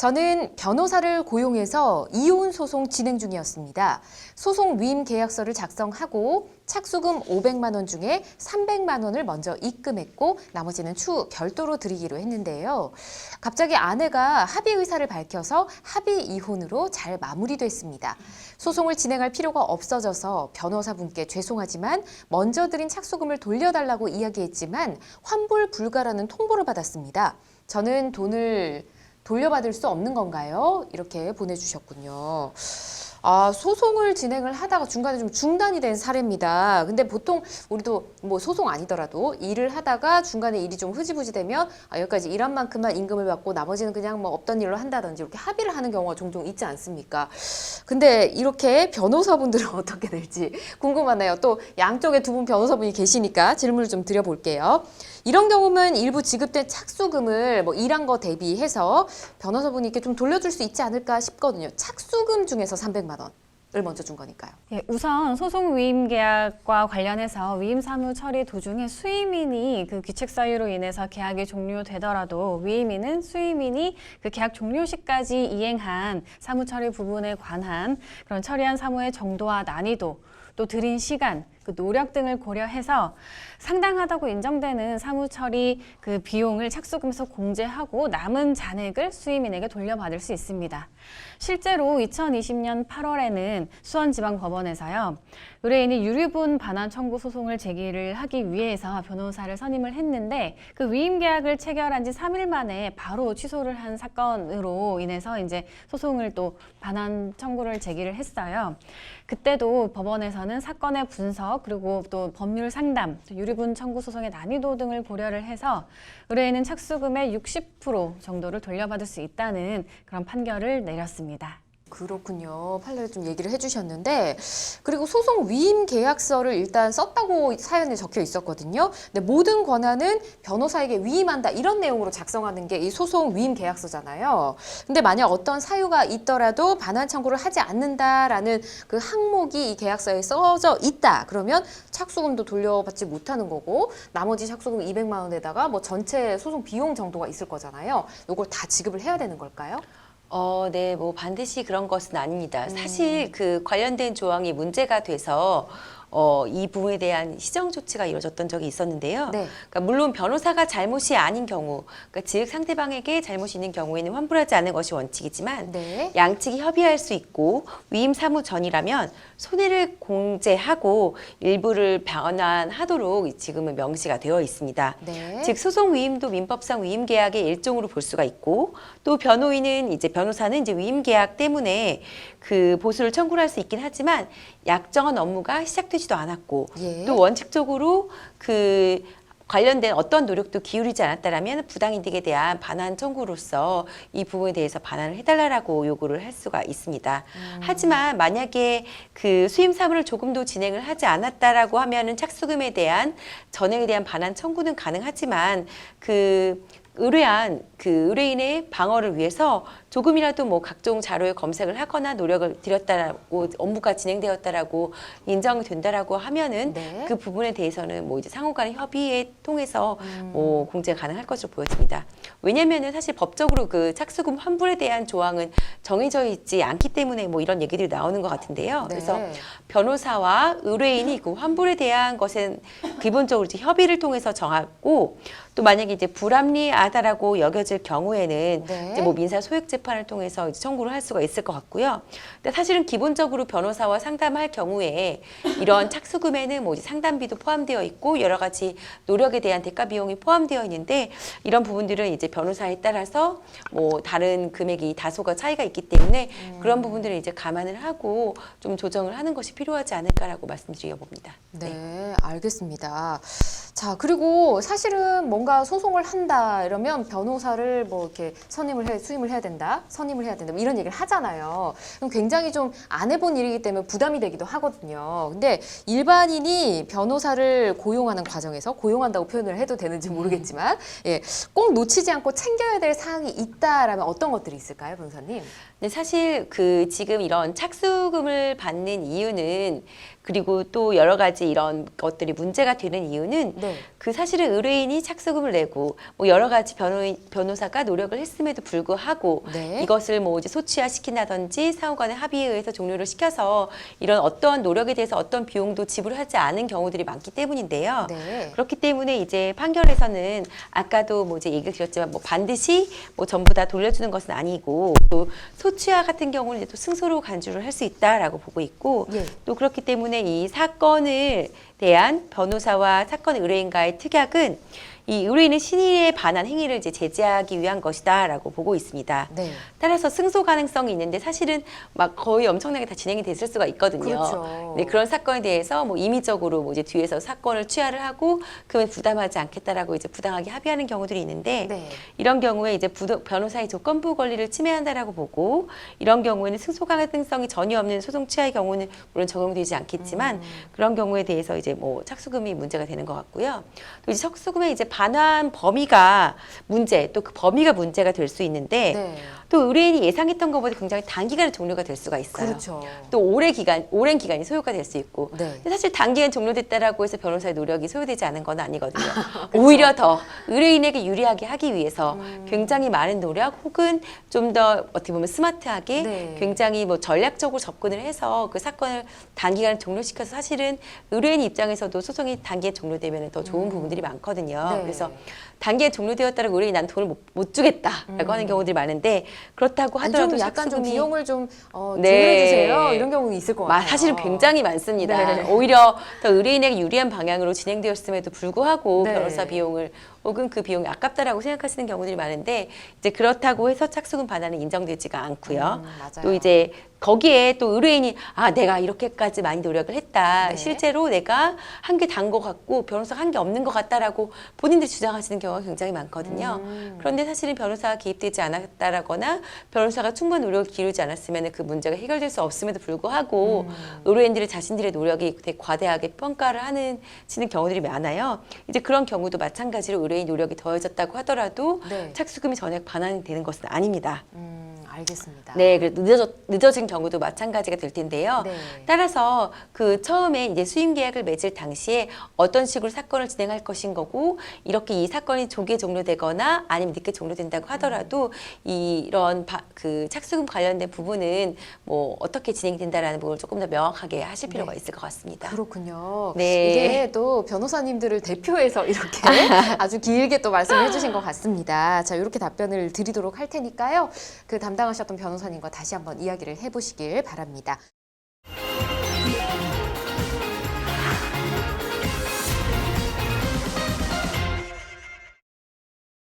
저는 변호사를 고용해서 이혼 소송 진행 중이었습니다. 소송 위임 계약서를 작성하고 착수금 500만 원 중에 300만 원을 먼저 입금했고 나머지는 추후 별도로 드리기로 했는데요. 갑자기 아내가 합의 의사를 밝혀서 합의 이혼으로 잘 마무리됐습니다. 소송을 진행할 필요가 없어져서 변호사분께 죄송하지만 먼저 드린 착수금을 돌려달라고 이야기했지만 환불 불가라는 통보를 받았습니다. 저는 돈을 돌려받을 수 없는 건가요? 이렇게 보내주셨군요. 소송을 진행을 하다가 중간에 좀 중단이 된 사례입니다. 근데 보통 우리도 뭐 소송 아니더라도 일을 하다가 중간에 일이 좀 흐지부지 되면 여기까지 일한 만큼만 임금을 받고 나머지는 그냥 뭐 없던 일로 한다든지 이렇게 합의를 하는 경우가 종종 있지 않습니까? 근데 이렇게 변호사분들은 어떻게 될지 궁금하네요. 또 양쪽에 두 분 변호사분이 계시니까 질문을 좀 드려볼게요. 이런 경우는 일부 지급된 착수금을 뭐 일한 거 대비해서 변호사분이 이렇게 좀 돌려줄 수 있지 않을까 싶거든요. 착수금 중에서 300만 원을 먼저 준 거니까요. 예, 우선 소송 위임 계약과 관련해서 위임 사무 처리 도중에 수임인이 그 귀책 사유로 인해서 계약이 종료되더라도 위임인은 수임인이 그 계약 종료 시까지 이행한 사무 처리 부분에 관한 그런 처리한 사무의 정도와 난이도 또 들인 시간, 그 노력 등을 고려해서 상당하다고 인정되는 사무처리 그 비용을 착수금에서 공제하고 남은 잔액을 수임인에게 돌려받을 수 있습니다. 실제로 2020년 8월에는 수원지방법원에서요. 의뢰인이 유류분 반환 청구 소송을 제기를 하기 위해서 변호사를 선임을 했는데 그 위임 계약을 체결한 지 3일 만에 바로 취소를 한 사건으로 인해서 이제 소송을 또 반환 청구를 제기를 했어요. 그때도 법원에서는 사건의 분석 그리고 또 법률 상담, 유류분 청구 소송의 난이도 등을 고려를 해서 의뢰인은 착수금의 60% 정도를 돌려받을 수 있다는 그런 판결을 내렸습니다. 그렇군요. 판례를 좀 얘기를 해주셨는데 그리고 소송 위임 계약서를 일단 썼다고 사연에 적혀 있었거든요. 근데 모든 권한은 변호사에게 위임한다 이런 내용으로 작성하는 게 이 소송 위임 계약서잖아요. 근데 만약 어떤 사유가 있더라도 반환 청구를 하지 않는다라는 그 항목이 이 계약서에 써져 있다. 그러면 착수금도 돌려받지 못하는 거고 나머지 착수금 200만 원에다가 뭐 전체 소송 비용 정도가 있을 거잖아요. 이걸 다 지급을 해야 되는 걸까요? 네, 뭐 반드시 그런 것은 아닙니다. 사실 그 관련된 조항이 문제가 돼서 이 부분에 대한 시정 조치가 이루어졌던 적이 있었는데요. 네. 그러니까 물론 변호사가 잘못이 아닌 경우, 그러니까 즉 상대방에게 잘못이 있는 경우에는 환불하지 않는 것이 원칙이지만 네. 양측이 협의할 수 있고 위임 사무 전이라면 손해를 공제하고 일부를 반환하도록 지금은 명시가 되어 있습니다. 네. 즉 소송 위임도 민법상 위임 계약의 일종으로 볼 수가 있고 또 변호인은 이제 변호사는 이제 위임 계약 때문에 그 보수를 청구할 수 있긴 하지만 약정한 업무가 시작되지도 않았고 예. 또 원칙적으로 그 관련된 어떤 노력도 기울이지 않았다라면 부당이득에 대한 반환 청구로서 이 부분에 대해서 반환을 해달라고 요구를 할 수가 있습니다. 하지만 만약에 그 수임 사무를 조금도 진행을 하지 않았다라고 하면은 착수금에 대한 전액에 대한 반환 청구는 가능하지만 그 의뢰한 그 의뢰인의 방어를 위해서 조금이라도 뭐 각종 자료에 검색을 하거나 노력을 들였다라고 업무가 진행되었다라고 인정이 된다라고 하면은 네. 그 부분에 대해서는 뭐 이제 상호간의 협의에 통해서 뭐 공제가 가능할 것으로 보여집니다. 왜냐면은 사실 법적으로 그 착수금 환불에 대한 조항은 정해져 있지 않기 때문에 뭐 이런 얘기들이 나오는 것 같은데요. 네. 그래서 변호사와 의뢰인이 그 환불에 대한 것은 기본적으로 이제 협의를 통해서 정하고 또 만약에 이제 불합리하다라고 여겨질 경우에는 네. 이제 뭐 민사 소액 재판을 통해서 이제 청구를 할 수가 있을 것 같고요. 근데 사실은 기본적으로 변호사와 상담할 경우에 이런 착수금에는 뭐 이제 상담비도 포함되어 있고 여러 가지 노력에 대한 대가 비용이 포함되어 있는데 이런 부분들은 이제 변호사에 따라서 뭐 다른 금액이 다소가 차이가 있기 때문에 그런 부분들을 이제 감안을 하고 좀 조정을 하는 것이 필요하지 않을까라고 말씀드려 봅니다. 네, 알겠습니다. 자, 그리고 사실은 뭔가 소송을 한다 이러면 변호사를 뭐 이렇게 수임을 해야 된다, 선임을 해야 된다, 뭐 이런 얘기를 하잖아요. 그럼 굉장히 좀 안 해본 일이기 때문에 부담이 되기도 하거든요. 근데 일반인이 변호사를 고용하는 과정에서 고용한다고 표현을 해도 되는지 모르겠지만, 예, 꼭 놓치지 않고 챙겨야 될 사항이 있다라면 어떤 것들이 있을까요, 변호사님? 근데 사실 그 지금 이런 착수금을 받는 이유는 그리고 또 여러 가지 이런 것들이 문제가 되는 이유는 네. 그 사실은 의뢰인이 착수금을 내고 뭐 여러 가지 변호사가 노력을 했음에도 불구하고 네. 이것을 뭐 이제 소취화 시킨다든지 상호 간의 합의에 의해서 종료를 시켜서 이런 어떤 노력에 대해서 어떤 비용도 지불하지 않은 경우들이 많기 때문인데요. 네. 그렇기 때문에 이제 판결에서는 아까도 뭐 이제 얘기를 드렸지만 뭐 반드시 뭐 전부 다 돌려주는 것은 아니고 또 소취화 같은 경우는 또 승소로 간주를 할 수 있다라고 보고 있고 예. 또 그렇기 때문에 이 사건을 대한 변호사와 사건 의뢰인과의 특약은 이 의뢰인의 신의에 반한 행위를 이제 제재하기 위한 것이다라고 보고 있습니다. 네. 따라서 승소 가능성이 있는데 사실은 막 거의 엄청나게 다 진행이 됐을 수가 있거든요. 그렇죠. 네, 그런 사건에 대해서 뭐 임의적으로 뭐 이제 뒤에서 사건을 취하를 하고 그러면 부담하지 않겠다라고 이제 부당하게 합의하는 경우들이 있는데 네. 이런 경우에 이제 변호사의 조건부 권리를 침해한다라고 보고 이런 경우에는 승소 가능성이 전혀 없는 소송 취하의 경우는 물론 적용되지 않겠지만 그런 경우에 대해서 이제 뭐 착수금이 문제가 되는 것 같고요. 또 이제 착수금의 이제 반환 범위가 문제, 또 그 범위가 문제가 될 수 있는데 네. 또 의뢰인이 예상했던 것보다 굉장히 단기간에 종료가 될 수가 있어요. 그렇죠. 또 오랜 기간이 소요가 될 수 있고 네. 근데 사실 단기간 종료됐다라고 해서 변호사의 노력이 소요되지 않은 건 아니거든요. 오히려 더 의뢰인에게 유리하게 하기 위해서 굉장히 많은 노력 혹은 좀 더 어떻게 보면 스마트하게 네. 굉장히 뭐 전략적으로 접근을 해서 그 사건을 단기간에 종료시켜서 사실은 의뢰인 입장에서도 소송이 단기에 종료되면 더 좋은 부분들이 많거든요. 네. 그래서 단기에 종료되었다라고 의뢰인이 난 돈을 못 주겠다라고 하는 경우들이 많은데 그렇다고 아니, 하더라도 좀 약간 좀 착수금이 비용을 좀 네. 지불해 주세요. 이런 경우는 있을 것 같아요. 사실은 굉장히 많습니다. 네. 오히려 더 의뢰인에게 유리한 방향으로 진행되었음에도 불구하고 네. 변호사 비용을 혹은 그 비용이 아깝다라고 생각하시는 경우들이 많은데 이제 그렇다고 해서 착수금 반환은 인정되지가 않고요. 맞아요. 또 이제 거기에 또 의뢰인이 내가 이렇게까지 많이 노력을 했다. 네. 실제로 내가 한 게 단 것 같고 변호사가 한 게 없는 것 같다라고 본인들이 주장하시는 경우가 굉장히 많거든요. 그런데 사실은 변호사가 개입되지 않았다라거나 변호사가 충분한 노력을 기울이지 않았으면 그 문제가 해결될 수 없음에도 불구하고 의뢰인들이 자신들의 노력이 되게 과대하게 평가를 하시는 경우들이 많아요. 이제 그런 경우도 마찬가지로 의뢰인 노력이 더해졌다고 하더라도 네. 착수금이 전액 반환이 되는 것은 아닙니다. 알겠습니다. 네, 그래서 늦어진 경우도 마찬가지가 될 텐데요. 네. 따라서 그 처음에 이제 수임 계약을 맺을 당시에 어떤 식으로 사건을 진행할 것인 거고 이렇게 이 사건이 조기에 종료되거나 아니면 늦게 종료된다고 하더라도 이런 그 착수금 관련된 부분은 뭐 어떻게 진행된다라는 부분을 조금 더 명확하게 하실 필요가 있을 것 같습니다. 그렇군요. 네. 이게 또 변호사님들을 대표해서 이렇게 아주 길게 또 말씀해 주신 것 같습니다. 자, 이렇게 답변을 드리도록 할 테니까요. 그 담당하셨던 변호사님과 다시 한번 이야기를 해보시길 바랍니다.